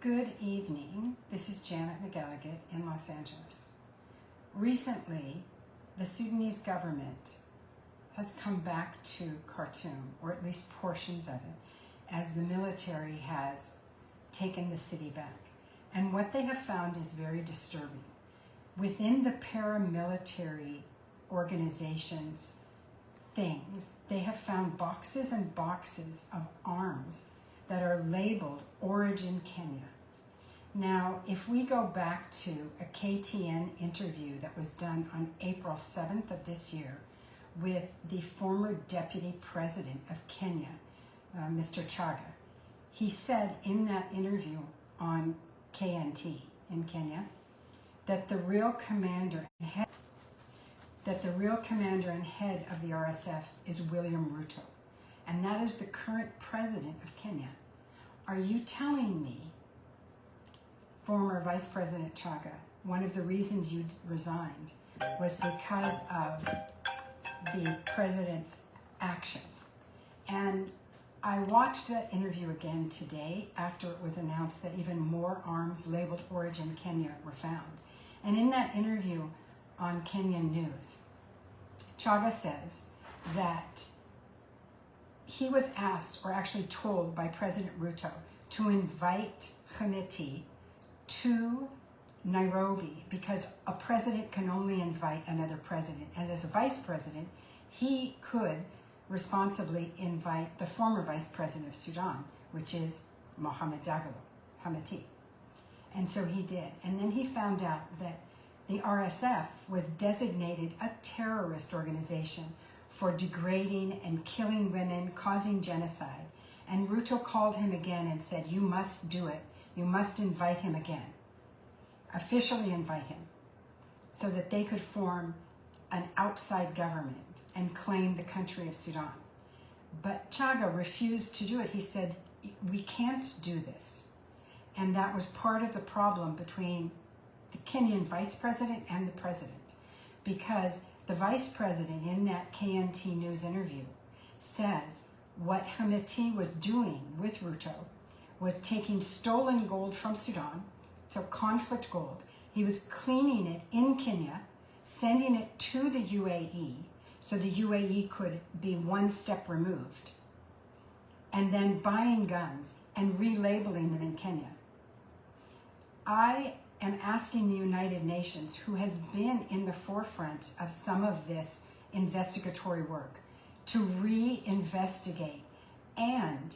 Good evening. This is Janet McElligott in Los Angeles. Recently, the Sudanese government has come back to Khartoum, or at least portions of it, as the military has taken the city back. And what they have found is very disturbing. Within the paramilitary organizations' things, they have found boxes and boxes of arms that are labeled Origin Kenya. Now, if we go back to a KTN interview that was done on April 7th of this year with the former deputy president of Kenya, Mr. Chaga, he said in that interview on KNT in Kenya that the real commander and head of the RSF is William Ruto, and that is the current president of Kenya. Are you telling me, former Vice President Chaga, one of the reasons you resigned was because of the president's actions? And I watched that interview again today after it was announced that even more arms labeled Origin Kenya were found. And in that interview on Kenyan News, Chaga says that he was asked, or actually told by President Ruto, to invite Hamiti to Nairobi because a president can only invite another president. And as a vice president, he could responsibly invite the former vice president of Sudan, which is Mohamed Dagalo, Hamiti. And so he did. And then he found out that the RSF was designated a terrorist organization for degrading and killing women, causing genocide. And Ruto called him again and said, you must do it. You must invite him again, officially invite him, so that they could form an outside government and claim the country of Sudan. But Chaga refused to do it. He said, we can't do this. And that was part of the problem between the Kenyan vice president and the president, because the vice president in that KNT News interview says what Hamiti was doing with Ruto was taking stolen gold from Sudan, so conflict gold. He was cleaning it in Kenya, sending it to the UAE, so the UAE could be one step removed, and then buying guns and relabeling them in Kenya. I am asking the United Nations, who has been in the forefront of some of this investigatory work, to reinvestigate and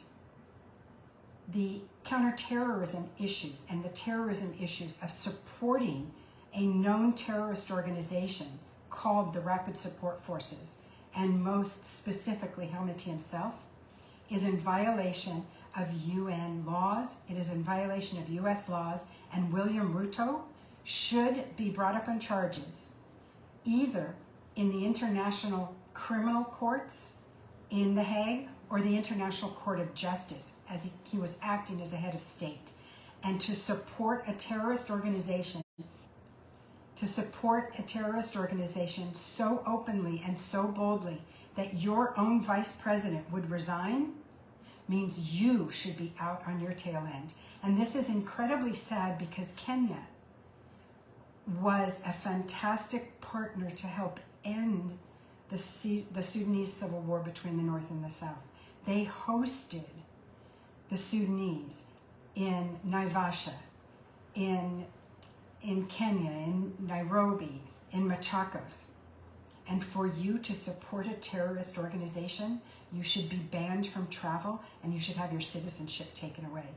the counterterrorism issues and the terrorism issues of supporting a known terrorist organization called the Rapid Support Forces, and most specifically Hamiti himself, is in violation of UN laws. It is in violation of US laws, and William Ruto should be brought up on charges either in the International Criminal Courts in The Hague or the International Court of Justice, as he was acting as a head of state. And to support a terrorist organization, so openly and so boldly that your own vice president would resign, means you should be out on your tail end. And this is incredibly sad because Kenya was a fantastic partner to help end the Sudanese civil war between the North and the South. They hosted the Sudanese in Naivasha, in Kenya, in Nairobi, in Machakos. And for you to support a terrorist organization, you should be banned from travel and you should have your citizenship taken away.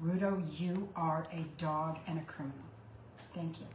Ruto, you are a dog and a criminal. Thank you.